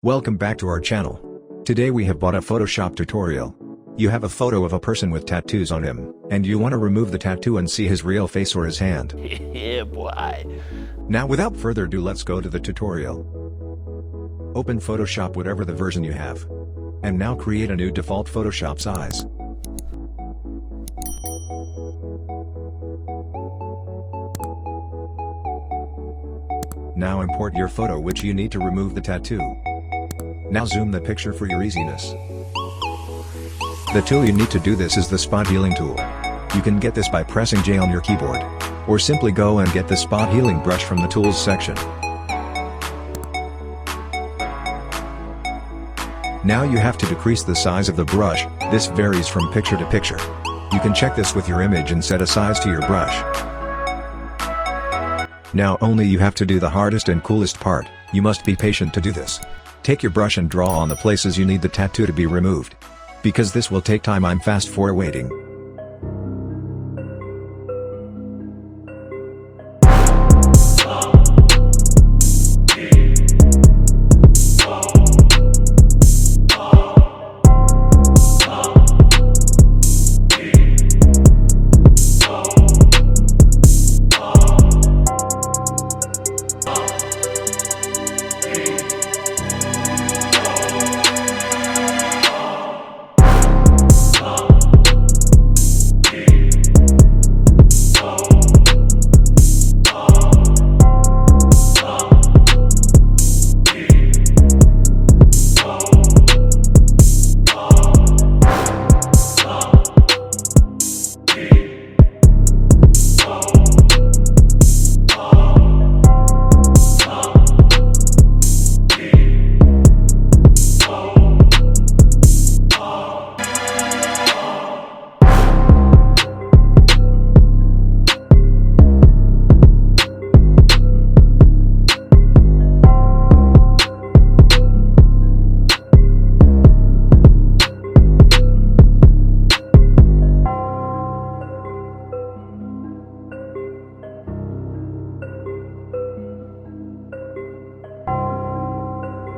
Welcome back to our channel. Today we have bought a Photoshop tutorial. You have a photo of a person with tattoos on him, and you want to remove the tattoo and see his real face or his hand. Yeah, boy. Now without further ado, let's go to the tutorial. Open Photoshop, whatever the version you have. And now create a new default Photoshop size. Now import your photo which you need to remove the tattoo. Now zoom the picture for your easiness. The tool you need to do this is the spot healing tool. You can get this by pressing J on your keyboard. Or simply go and get the spot healing brush from the tools section. Now you have to decrease the size of the brush. This varies from picture to picture. You can check this with your image and set a size to your brush. Now only you have to do the hardest and coolest part. You must be patient to do this. Take your brush and draw on the places you need the tattoo to be removed. Because this will take time, I'm fast forwarding.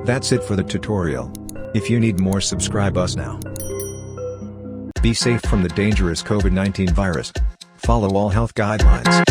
That's it for the tutorial. If you need more, subscribe us now. Be safe from the dangerous COVID-19 virus. Follow all health guidelines.